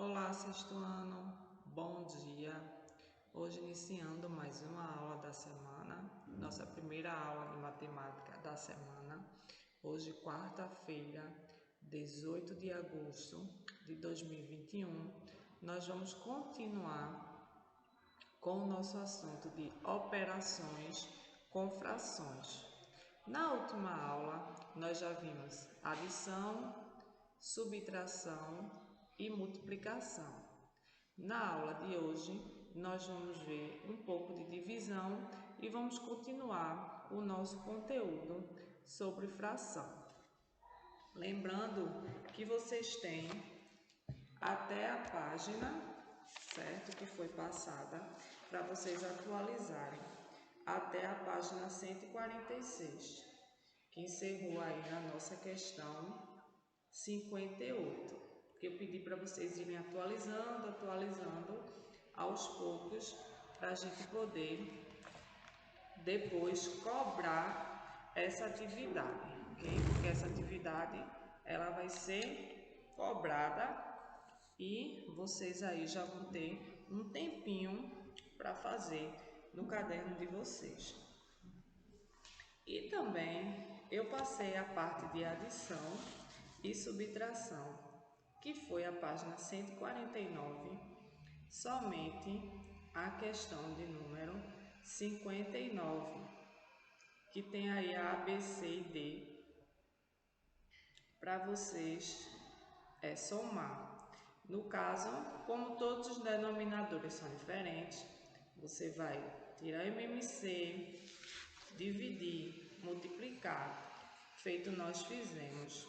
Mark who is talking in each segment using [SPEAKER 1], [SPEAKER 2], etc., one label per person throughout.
[SPEAKER 1] Olá, sexto ano, bom dia! Hoje iniciando mais uma aula da semana, nossa primeira aula de matemática da semana. Hoje, quarta-feira, 18 de agosto de 2021, nós vamos continuar com o nosso assunto de operações com frações. Na última aula, nós já vimos adição, subtração e multiplicação. Na aula de hoje, nós vamos ver um pouco de divisão e vamos continuar o nosso conteúdo sobre fração. Lembrando que vocês têm até a página, certo, que foi passada, para vocês atualizarem, até a página 146, que encerrou aí na nossa questão 58. Que eu pedi para vocês irem atualizando aos poucos, para a gente poder depois cobrar essa atividade, ok? Porque essa atividade ela vai ser cobrada e vocês aí já vão ter um tempinho para fazer no caderno de vocês. E também eu passei a parte de adição e subtração, que foi a página 149, somente a questão de número 59, que tem aí a A, B, C e D, para vocês somar. No caso, como todos os denominadores são diferentes, você vai tirar MMC, dividir, multiplicar, feito nós fizemos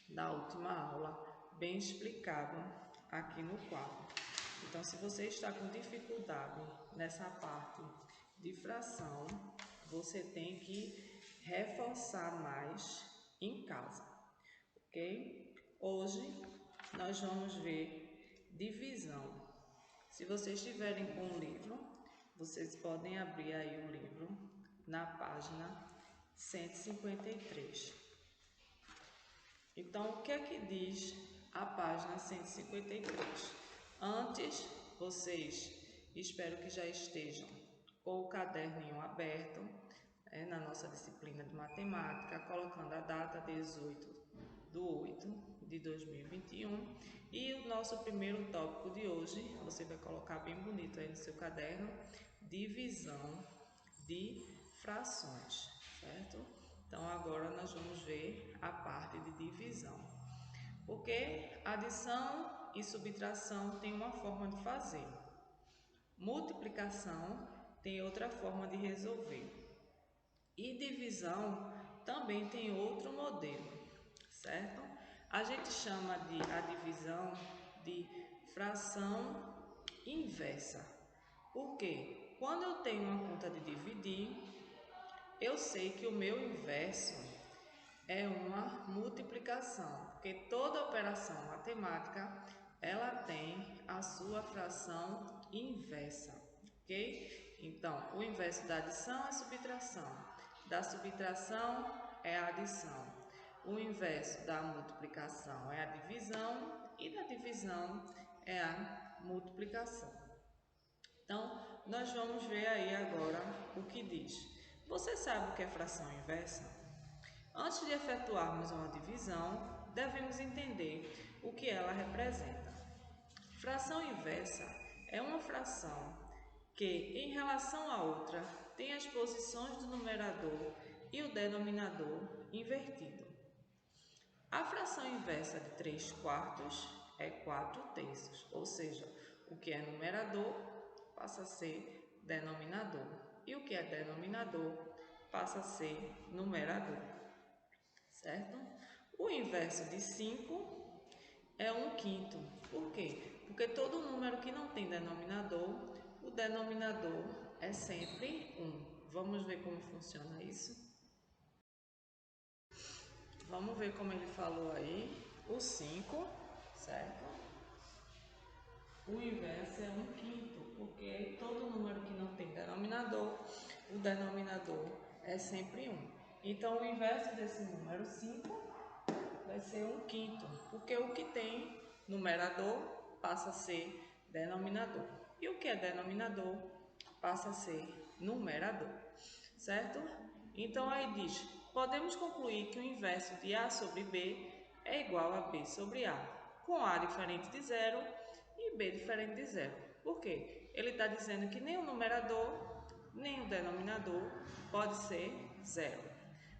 [SPEAKER 1] na última aula, bem explicado aqui no quadro. Então, se você está com dificuldade nessa parte de fração, você tem que reforçar mais em casa, ok? Hoje nós vamos ver divisão. Se vocês estiverem com o livro, vocês podem abrir aí o livro na página 153. Então, o que é que diz a página 153? Antes, vocês, espero que já estejam com o caderninho aberto, na nossa disciplina de matemática, colocando a data 18/8/2021. E o nosso primeiro tópico de hoje, você vai colocar bem bonito aí no seu caderno, divisão de frações, certo? Então, agora nós vamos ver a parte de divisão. Porque adição e subtração tem uma forma de fazer. Multiplicação tem outra forma de resolver. E divisão também tem outro modelo, certo? A gente chama a divisão de fração inversa. Por quê? Quando eu tenho uma conta de dividir, eu sei que o meu inverso é uma multiplicação, porque toda operação matemática ela tem a sua fração inversa, ok? Então, o inverso da adição é a subtração, da subtração é a adição, o inverso da multiplicação é a divisão e da divisão é a multiplicação. Então, nós vamos ver aí agora o que diz. Você sabe o que é fração inversa? Antes de efetuarmos uma divisão, devemos entender o que ela representa. Fração inversa é uma fração que, em relação à outra, tem as posições do numerador e o denominador invertido. A fração inversa de 3/4 é 4/3, ou seja, o que é numerador passa a ser denominador, e o que é denominador passa a ser numerador, certo? O inverso de 5 é 1/5. Por quê? Porque todo número que não tem denominador, o denominador é sempre 1. Vamos ver como funciona isso? Vamos ver como ele falou aí, o 5, certo? O inverso é 1/5, porque todo número que não tem denominador, o denominador é sempre 1. Então, o inverso desse número 5 vai ser 1/5, porque o que tem numerador passa a ser denominador. E o que é denominador passa a ser numerador, certo? Então aí diz, podemos concluir que o inverso de A sobre B é igual a B sobre A, com A diferente de zero e B diferente de zero. Por quê? Ele está dizendo que nem o numerador, nem o denominador pode ser zero.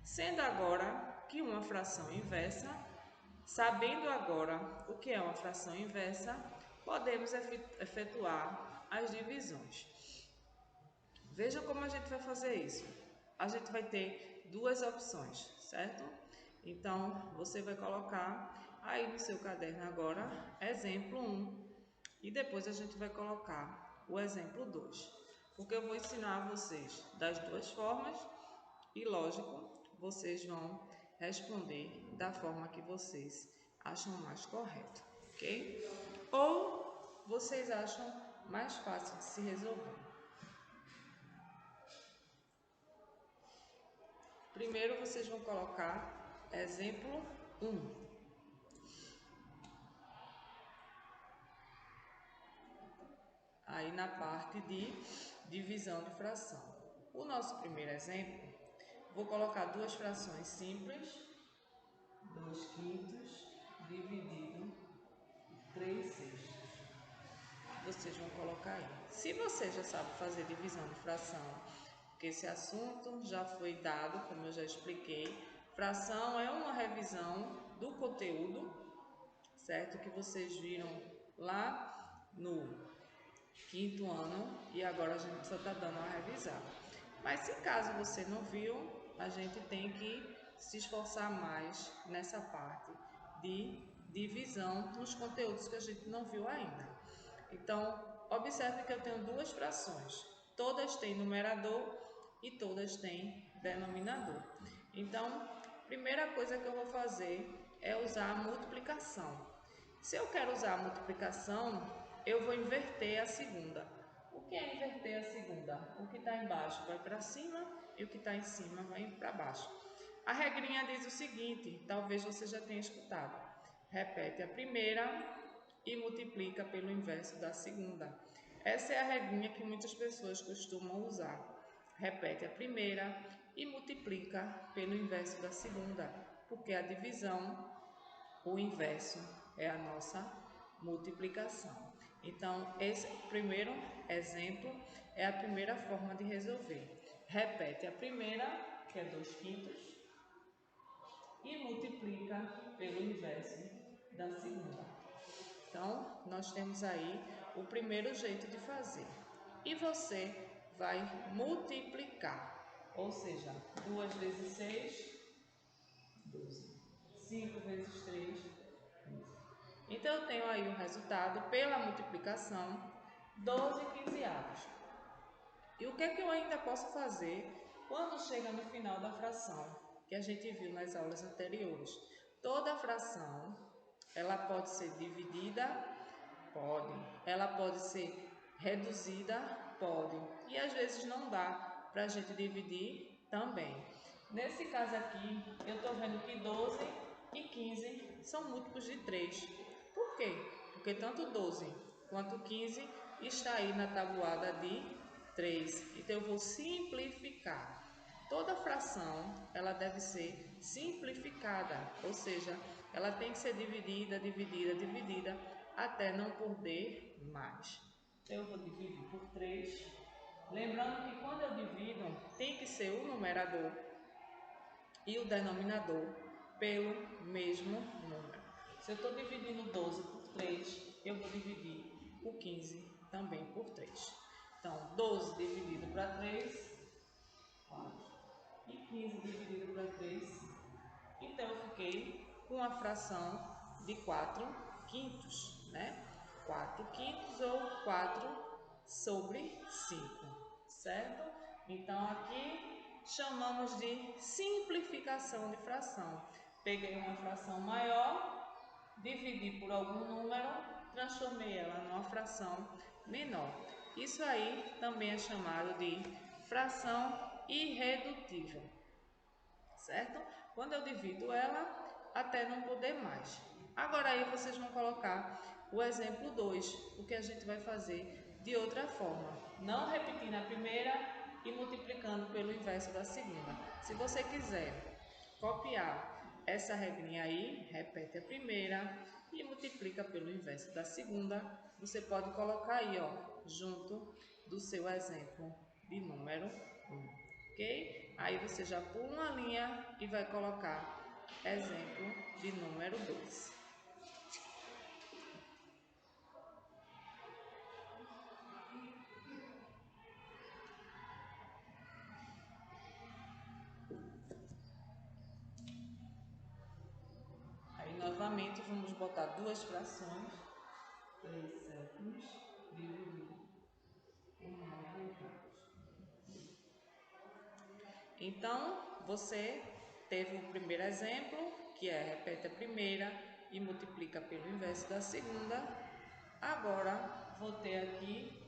[SPEAKER 1] Sendo agora que uma fração inversa, sabendo agora o que é uma fração inversa, podemos efetuar as divisões. Veja como a gente vai fazer isso. A gente vai ter duas opções, certo? Então, você vai colocar aí no seu caderno agora, exemplo 1, e depois a gente vai colocar o exemplo 2. Porque eu vou ensinar a vocês das duas formas e, lógico, vocês vão responder da forma que vocês acham mais correto, ok? Ou vocês acham mais fácil de se resolver. Primeiro vocês vão colocar exemplo 1. Aí na parte de divisão de fração. O nosso primeiro exemplo, vou colocar duas frações simples, 2/5 dividido 3/6. Vocês vão colocar aí. Se você já sabe fazer divisão de fração, porque esse assunto já foi dado, como eu já expliquei, fração é uma revisão do conteúdo, certo? Que vocês viram lá no 5º ano e agora a gente só está dando uma revisada. Mas se caso você não viu, a gente tem que se esforçar mais nessa parte de divisão nos conteúdos que a gente não viu ainda. Então, observe que eu tenho duas frações. Todas têm numerador e todas têm denominador. Então, primeira coisa que eu vou fazer é usar a multiplicação. Se eu quero usar a multiplicação, eu vou inverter a segunda. O que é inverter a segunda? O que está embaixo vai para cima e o que está em cima vai para baixo. A regrinha diz o seguinte, talvez você já tenha escutado. Repete a primeira e multiplica pelo inverso da segunda. Essa é a regrinha que muitas pessoas costumam usar. Repete a primeira e multiplica pelo inverso da segunda, porque a divisão, o inverso, é a nossa multiplicação. Então, esse primeiro exemplo é a primeira forma de resolver. Repete a primeira, que é 2/5, e multiplica pelo inverso da segunda. Então, nós temos aí o primeiro jeito de fazer. E você vai multiplicar, ou seja, 2 vezes 6, 12. 5 vezes 3, 15. Então, eu tenho aí o resultado pela multiplicação, 12/15. E o que é que eu ainda posso fazer quando chega no final da fração, que a gente viu nas aulas anteriores? Toda fração, ela pode ser dividida? Pode. Ela pode ser reduzida? Pode. E às vezes não dá para a gente dividir também. Nesse caso aqui, eu estou vendo que 12 e 15 são múltiplos de 3. Por quê? Porque tanto 12 quanto 15 está aí na tabuada de 3. Então, eu vou simplificar. Toda fração, ela deve ser simplificada, ou seja, ela tem que ser dividida, dividida, até não poder mais. Então, eu vou dividir por 3. Lembrando que quando eu divido, tem que ser o numerador e o denominador pelo mesmo número. Se eu estou dividindo 12 por 3, eu vou dividir o 15 também por 3. Então, 12 dividido para 3, 4. E 15 dividido para 3, então eu fiquei com a fração de 4/5, né? 4/5 ou 4 sobre 5, certo? Então, aqui chamamos de simplificação de fração. Peguei uma fração maior, dividi por algum número, transformei ela numa fração menor. Isso aí também é chamado de fração irredutível, certo? Quando eu divido ela até não poder mais. Agora aí vocês vão colocar o exemplo 2, o que a gente vai fazer de outra forma, não repetindo a primeira e multiplicando pelo inverso da segunda. Se você quiser copiar essa regrinha aí, repete a primeira e multiplica pelo inverso da segunda. Você pode colocar aí, ó, junto do seu exemplo de número 1, ok? Aí você já pula uma linha e vai colocar exemplo de número 2. Aí novamente vamos botar duas frações, 3 sétimos dividido por 9 oitavos. Então, você teve o primeiro exemplo, que é repete a primeira e multiplica pelo inverso da segunda. Agora, vou ter aqui,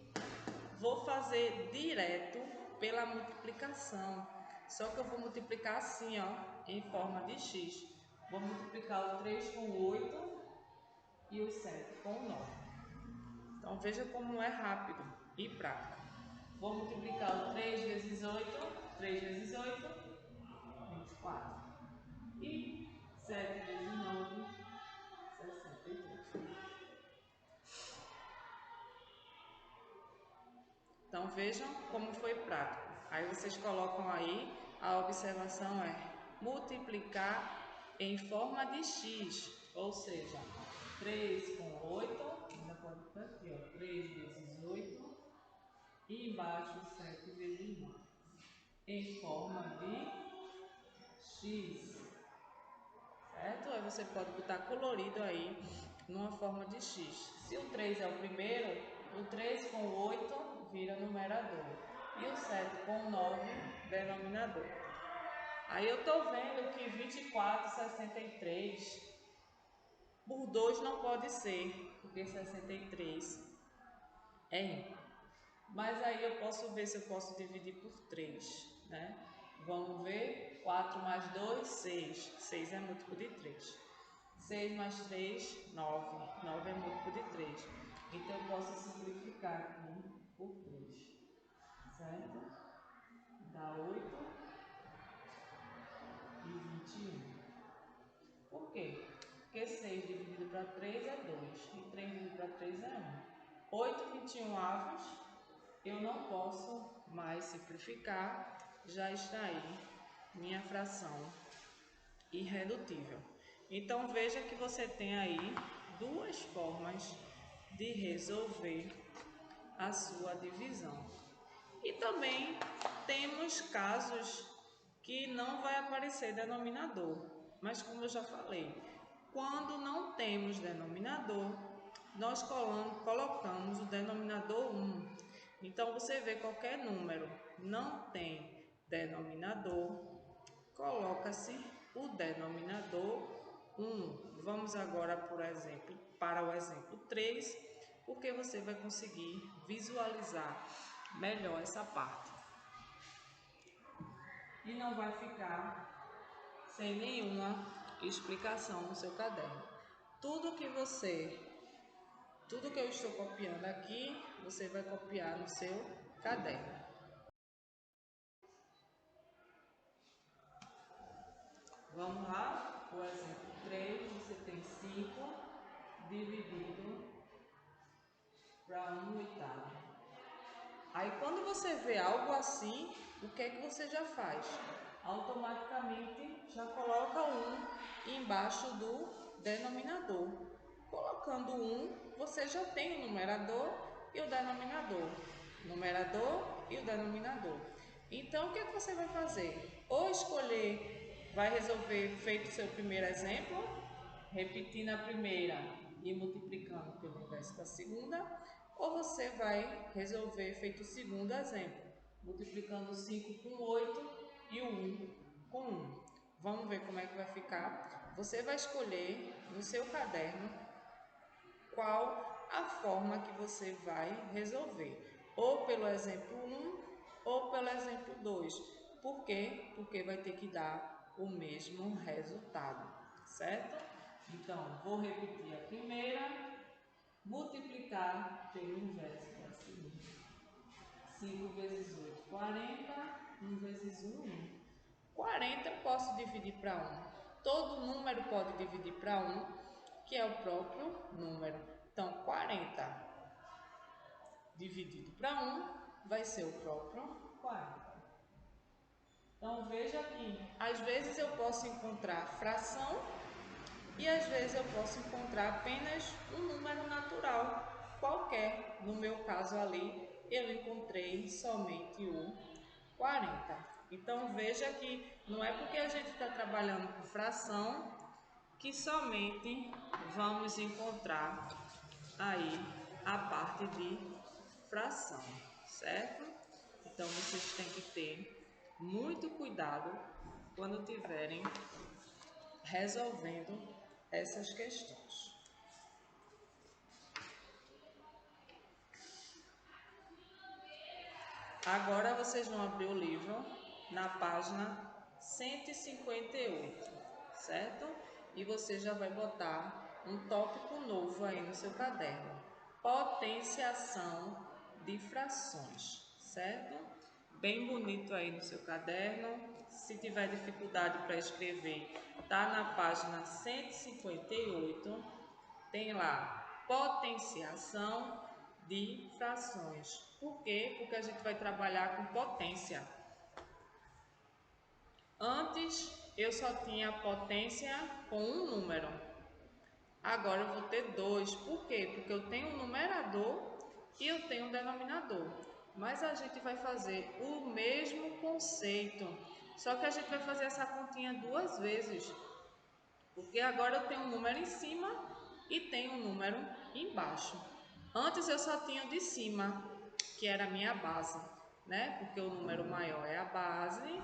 [SPEAKER 1] vou fazer direto pela multiplicação. Só que eu vou multiplicar assim, ó, em forma de x. Vou multiplicar o 3 com o 8 e o 7 com o 9. Então, veja como é rápido e prático. Vou multiplicar o 3 vezes 8, 3 vezes 8, 24. E 7 vezes 9, 63. Então, vejam como foi prático. Aí vocês colocam aí, a observação é multiplicar em forma de x, ou seja, 3 com 8, ainda pode estar aqui, ó, 3 vezes 8, e embaixo 7 vezes 9, em forma de x, certo? Aí você pode botar colorido aí, numa forma de x. Se o 3 é o primeiro, o 3 com 8 vira numerador, e o 7 com 9, denominador. Aí eu estou vendo que 24,63 por 2 não pode ser, porque 63 é ímpar. Mas aí eu posso ver se eu posso dividir por 3, né? Vamos ver, 4 mais 2, 6. 6 é múltiplo de 3. 6 mais 3, 9. 9 é múltiplo de 3. Então eu posso simplificar aqui por 3, certo? Dá 8 e 21. Por quê? Porque 6 dividido para 3 é 2 e 3 dividido para 3 é 1. 8 21 avos, eu não posso mais simplificar, já está aí minha fração irredutível. Então veja que você tem aí duas formas de resolver a sua divisão. E também temos casos que não vai aparecer denominador, mas como eu já falei, quando não temos denominador, nós colocamos o denominador 1. Então você vê qualquer número não tem denominador, coloca-se o denominador 1. Vamos agora, por exemplo, para o exemplo 3, porque você vai conseguir visualizar melhor essa parte. E não vai ficar sem nenhuma explicação no seu caderno. Tudo que eu estou copiando aqui, você vai copiar no seu caderno. Vamos lá? O exemplo 3, você tem 5 dividido para 1 oitavo. Aí quando você vê algo assim, o que é que você já faz? Automaticamente já coloca 1 embaixo do denominador. Colocando 1, você já tem o numerador e o denominador. Numerador e o denominador. Então o que é que você vai fazer? Ou escolher, vai resolver feito o seu primeiro exemplo, repetindo a primeira e multiplicando pelo inverso da segunda, ou você vai resolver feito o segundo exemplo, multiplicando 5 com 8 e o 1 com 1. Vamos ver como é que vai ficar. Você vai escolher no seu caderno qual a forma que você vai resolver, ou pelo exemplo 1 ou pelo exemplo 2. Por quê? Porque vai ter que dar o mesmo resultado, certo? Então, vou repetir a primeira, multiplicar pelo inverso da segunda. 5 vezes 8, 40. 1 vezes 1, 1. 40 eu posso dividir para 1. Todo número pode dividir para 1, que é o próprio número. Então, 40 dividido para 1 vai ser o próprio 40. Então, veja que às vezes eu posso encontrar fração e às vezes eu posso encontrar apenas um número natural qualquer. No meu caso ali, eu encontrei somente o 40. Então, veja que não é porque a gente está trabalhando com fração que somente vamos encontrar aí a parte de fração, certo? Então, vocês têm que ter muito cuidado quando estiverem resolvendo essas questões. Agora vocês vão abrir o livro na página 158, certo? E você já vai botar um tópico novo aí no seu caderno. Potenciação de frações, certo? Bem bonito aí no seu caderno. Se tiver dificuldade para escrever, tá na página 158. Tem lá potenciação de frações. Por quê? Porque a gente vai trabalhar com potência. Antes eu só tinha potência com um número. Agora eu vou ter dois. Por quê? Porque eu tenho um numerador e eu tenho um denominador. Mas a gente vai fazer o mesmo conceito. Só que a gente vai fazer essa continha duas vezes. Porque agora eu tenho um número em cima e tenho um número embaixo. Antes eu só tinha o de cima, que era a minha base, né? Porque o número maior é a base,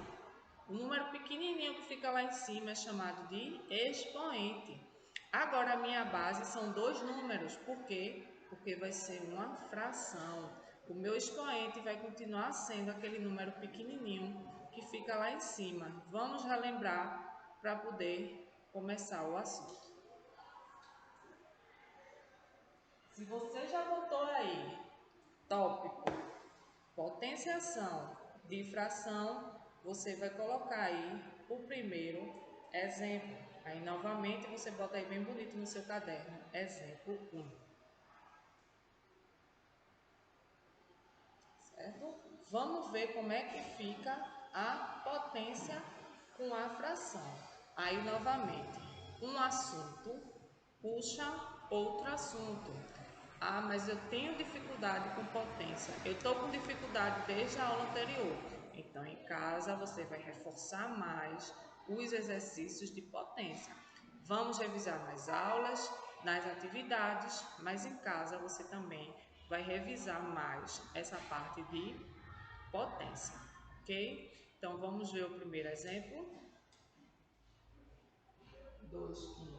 [SPEAKER 1] o número pequenininho que fica lá em cima é chamado de expoente. Agora a minha base são dois números, por quê? Porque vai ser uma fração. O meu expoente vai continuar sendo aquele número pequenininho que fica lá em cima. Vamos relembrar para poder começar o assunto. Se você já botou aí tópico potenciação de fração, você vai colocar aí o primeiro exemplo. Aí novamente você bota aí bem bonito no seu caderno, exemplo 1. Certo? Vamos ver como é que fica a potência com a fração. Aí novamente, um assunto puxa outro assunto. Ah, mas eu tenho dificuldade com potência. Eu estou com dificuldade desde a aula anterior. Então, em casa, você vai reforçar mais os exercícios de potência. Vamos revisar nas aulas, nas atividades, mas em casa você também vai revisar mais essa parte de potência, ok? Então, vamos ver o primeiro exemplo. 2/5.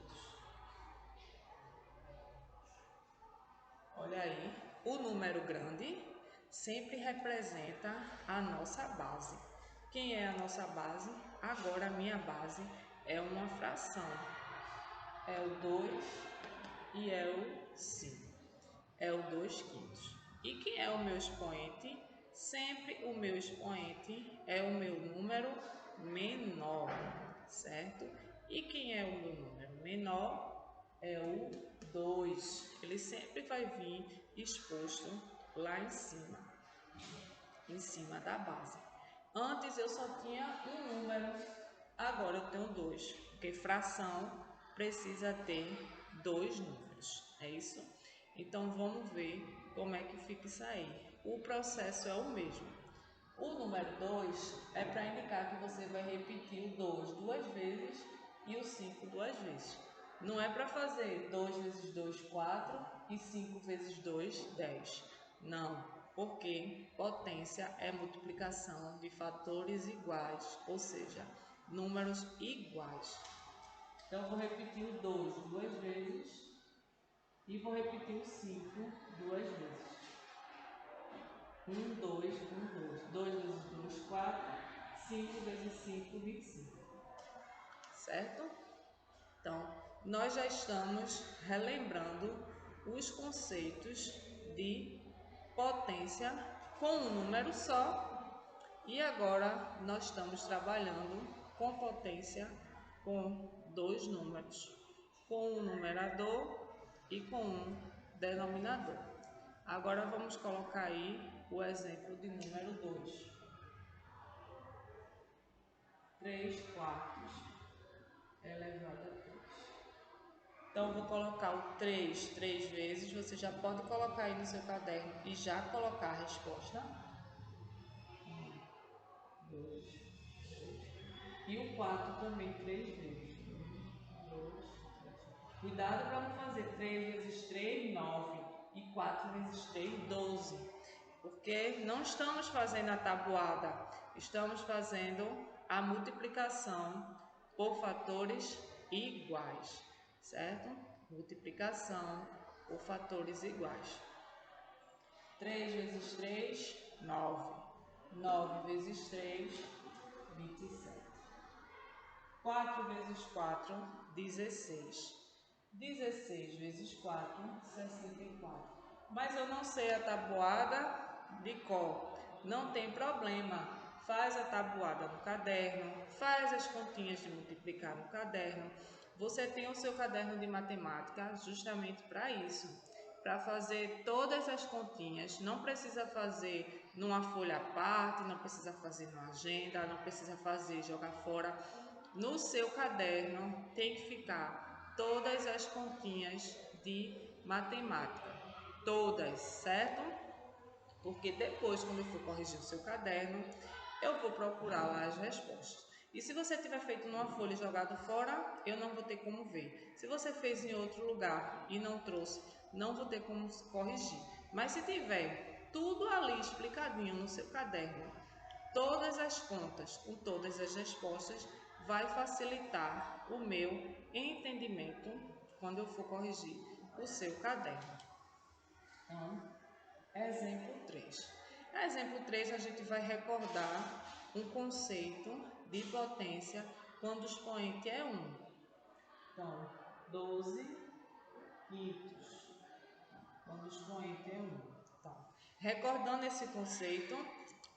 [SPEAKER 1] Olha aí, o número grande sempre representa a nossa base. Quem é a nossa base? Agora a minha base é uma fração. É o 2 e é o 5. É o 2/5. E quem é o meu expoente? Sempre o meu expoente é o meu número menor, certo? E quem é o meu número menor? É o 2. Ele sempre vai vir exposto lá em cima da base. Antes eu só tinha um número, agora eu tenho dois, porque fração precisa ter dois números, é isso? Então vamos ver como é que fica isso aí. O processo é o mesmo. O número 2 é para indicar que você vai repetir o 2 duas vezes e o 5 duas vezes. Não é para fazer 2 vezes 2, 4 e 5 vezes 2, 10. Não, porque potência é multiplicação de fatores iguais, ou seja, números iguais. Então, eu vou repetir o 2 duas vezes e vou repetir o 5 duas vezes. 1, 2, 1, 2. 2 vezes 2, 4. 5 vezes 5, 25. Certo? Então, nós já estamos relembrando os conceitos de potência com um número só, e agora nós estamos trabalhando com potência com dois números, com um numerador e com um denominador. Agora vamos colocar aí o exemplo de número 2. 3 quartos elevado a 3. Então, vou colocar o 3 vezes. Você já pode colocar aí no seu caderno e já colocar a resposta. 1, 2, 3. E o 4 também 3 vezes. 1, 2, 3. Cuidado para não fazer 3 vezes 3, 9. E 4 vezes 3, 12. Porque não estamos fazendo a tabuada, estamos fazendo a multiplicação por fatores iguais, certo? Multiplicação por fatores iguais. 3 vezes 3, 9. 9 vezes 3, 27. 4 vezes 4, 16. 16 vezes 4, 64. Mas eu não sei a tabuada de cor. Não tem problema. Faz a tabuada no caderno, faz as continhas de multiplicar no caderno. Você tem o seu caderno de matemática justamente para isso, para fazer todas as continhas. Não precisa fazer numa folha à parte, não precisa fazer numa agenda, não precisa fazer jogar fora. No seu caderno tem que ficar todas as continhas de matemática, todas, certo? Porque depois, quando eu for corrigir o seu caderno, eu vou procurar lá as respostas. E se você tiver feito numa folha e jogado fora, eu não vou ter como ver. Se você fez em outro lugar e não trouxe, não vou ter como corrigir. Mas se tiver tudo ali explicadinho no seu caderno, todas as contas com todas as respostas, vai facilitar o meu entendimento quando eu for corrigir o seu caderno. Então, exemplo 3. Exemplo 3, a gente vai recordar um conceito de potência quando o expoente é 1. Então, 12 quintos, quando o expoente é 1. Então, recordando esse conceito,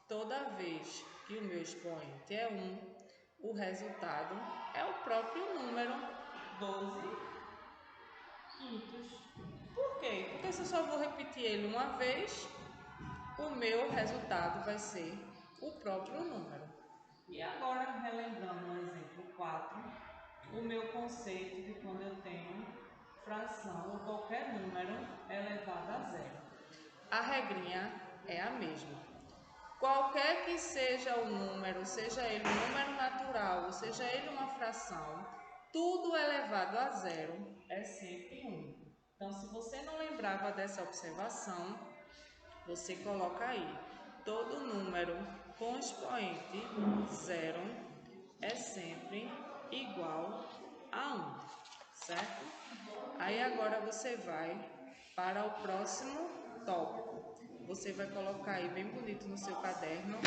[SPEAKER 1] toda vez que o meu expoente é 1, o resultado é o próprio número 12 quintos. Por quê? Porque se eu só vou repetir ele uma vez, o meu resultado vai ser o próprio número. E agora, relembrando o exemplo 4, o meu conceito de quando eu tenho fração ou qualquer número elevado a zero. A regrinha é a mesma. Qualquer que seja o número, seja ele um número natural, ou seja ele uma fração, tudo elevado a zero é sempre 1. Então, se você não lembrava dessa observação, você coloca aí. Todo número com expoente 0 é sempre igual a 1, certo? Aí agora você vai para o próximo tópico. Você vai colocar aí bem bonito no seu caderno.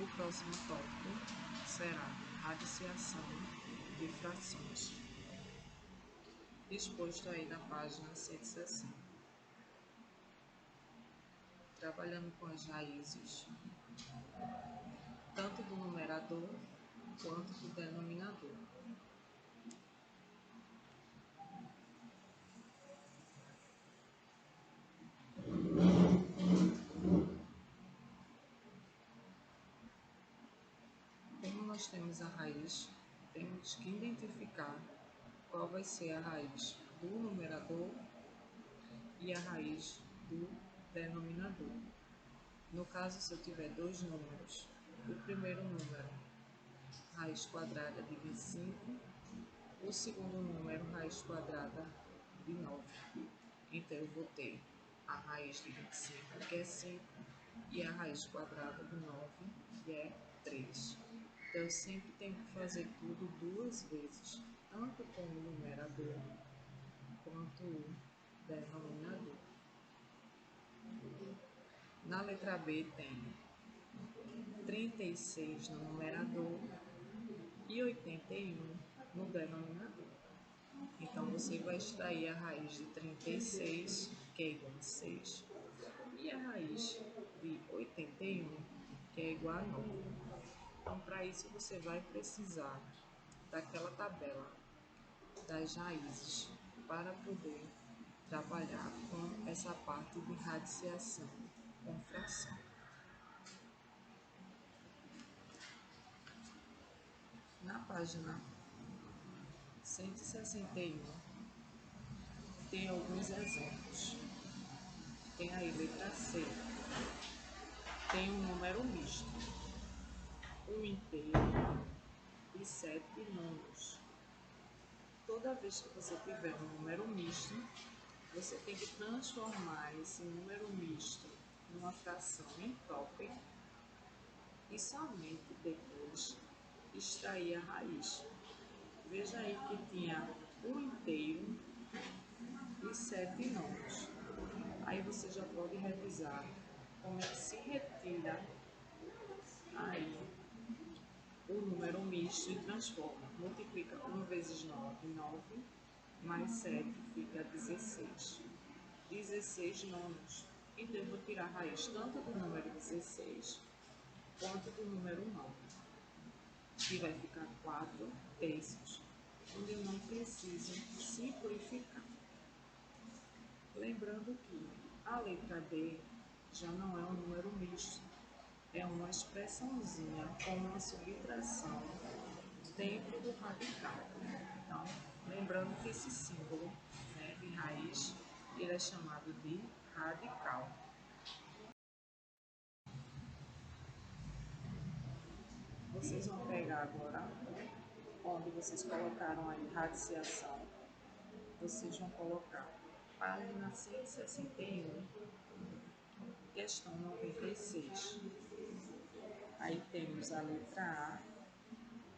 [SPEAKER 1] O próximo tópico será radiciação de frações, exposto aí na página 160. Trabalhando com as raízes, tanto do numerador quanto do denominador. Como nós temos a raiz, temos que identificar qual vai ser a raiz do numerador e a raiz do denominador. No caso, se eu tiver dois números, o primeiro número, raiz quadrada de 25, o segundo número, raiz quadrada de 9. Então, eu vou ter a raiz de 25, que é 5, e a raiz quadrada de 9, que é 3. Então, eu sempre tenho que fazer tudo duas vezes, tanto com o numerador quanto o denominador. Na letra B tem 36 no numerador e 81 no denominador. Então, você vai extrair a raiz de 36, que é igual a 6, e a raiz de 81, que é igual a 9. Então, para isso, você vai precisar daquela tabela das raízes para poder trabalhar com essa parte de radiciação com fração. Na página 161, tem alguns exemplos. Tem aí letra C, tem um número misto, um inteiro e 7 nonos. Toda vez que você tiver um número misto, você tem que transformar esse número misto numa fração imprópria e somente depois extrair a raiz. Veja aí que tinha um inteiro e 7 nonos. Aí você já pode revisar como é que se retira aí o número misto e transforma. Multiplica 1 vezes 9, 9, mais 7 fica 16. 16 nonos. Então eu vou tirar a raiz tanto do número 16 quanto do número 9, que vai ficar 4 terços, onde eu não preciso simplificar. Lembrando que a letra D já não é um número misto, é uma expressãozinha com uma subtração dentro do radical. Então, lembrando que esse símbolo, né, de raiz, ele é chamado de radical. Vocês vão pegar agora, onde vocês colocaram aí radiciação, vocês vão colocar página 161, questão 96. Aí temos a letra A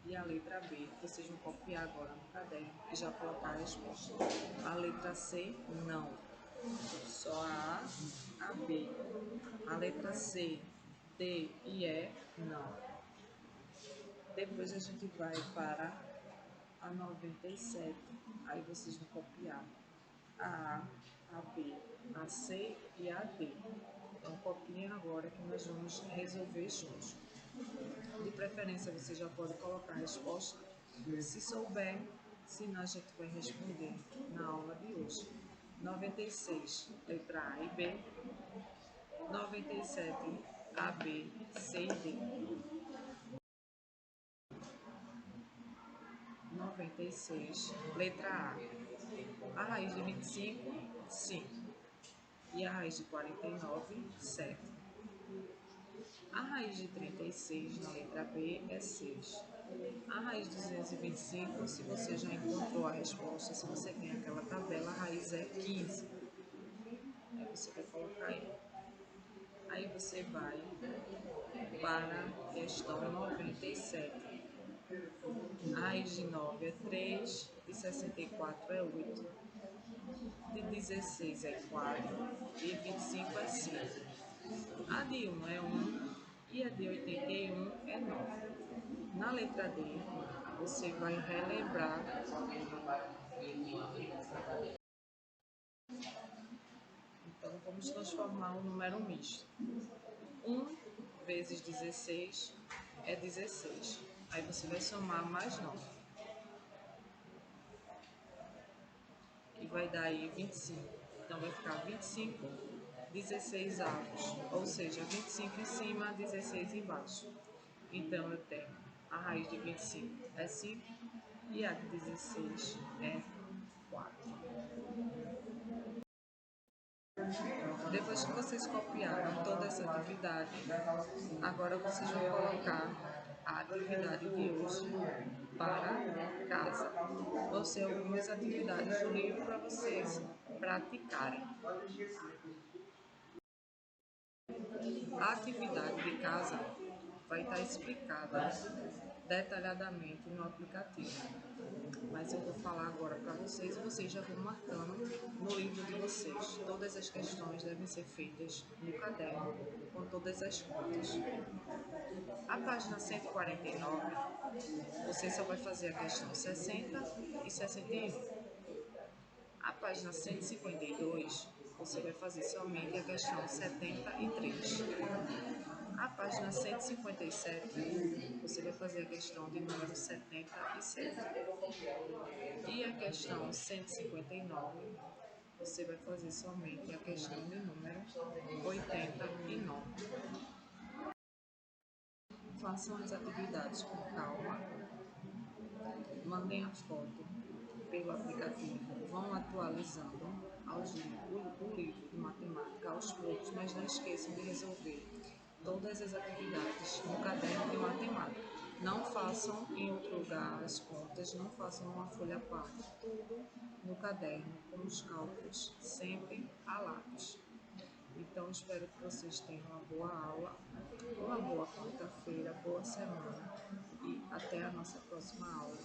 [SPEAKER 1] e a letra B. Vocês vão copiar agora no caderno e já colocar a resposta. A letra C, não. Só a A, a B. A letra C, D e E, não. Depois a gente vai para a 97. Aí vocês vão copiar a A, a B, a C e a D. Então, copiem agora que nós vamos resolver juntos. De preferência, você já pode colocar a resposta, se souber, senão a gente vai responder na aula de hoje. 96, letra A e B. 97, A, B, C e D. 96, letra A. A raiz de 25, 5. E a raiz de 49, 7. A raiz de 36 na letra B é 6. A raiz de 225, se você já encontrou a resposta, se você tem aquela tabela, a raiz é 15. Aí você vai colocar aí. Aí você vai para a questão 97. A raiz de 9 é 3, de 64 é 8, de 16 é 4 e 25 é 5. A de 1 é 1 e a de 81 é 9. Na letra D, você vai relembrar. Então, vamos transformar um número misto. 1 vezes 16 é 16. Aí você vai somar mais 9. E vai dar aí 25. Então, vai ficar 25, 16 avos. Ou seja, 25 em cima, 16 embaixo. Então, eu tenho a raiz de 25 é 5 e a de 16 é 4. Depois que vocês copiaram toda essa atividade, agora vocês vão colocar a atividade de hoje para casa. Vão ser algumas atividades do livro para vocês praticarem. A atividade de casa vai estar explicada detalhadamente no aplicativo. Mas eu vou falar agora para vocês e vocês já vão marcando no livro de vocês. Todas as questões devem ser feitas no caderno com todas as contas. A página 149, você só vai fazer a questão 60 e 61. A página 152, você vai fazer somente a questão 73. A página 157, você vai fazer a questão de número 77. E a questão 159, você vai fazer somente a questão de número 89. Façam as atividades com calma, mandem a foto pelo aplicativo, vão atualizando o livro de matemática aos poucos, mas não esqueçam de resolver todas as atividades no caderno de matemática. Não façam em outro lugar as contas, não façam numa folha à parte, tudo no caderno com os cálculos sempre a lápis. Então, espero que vocês tenham uma boa aula, uma boa quarta-feira, boa semana e até a nossa próxima aula.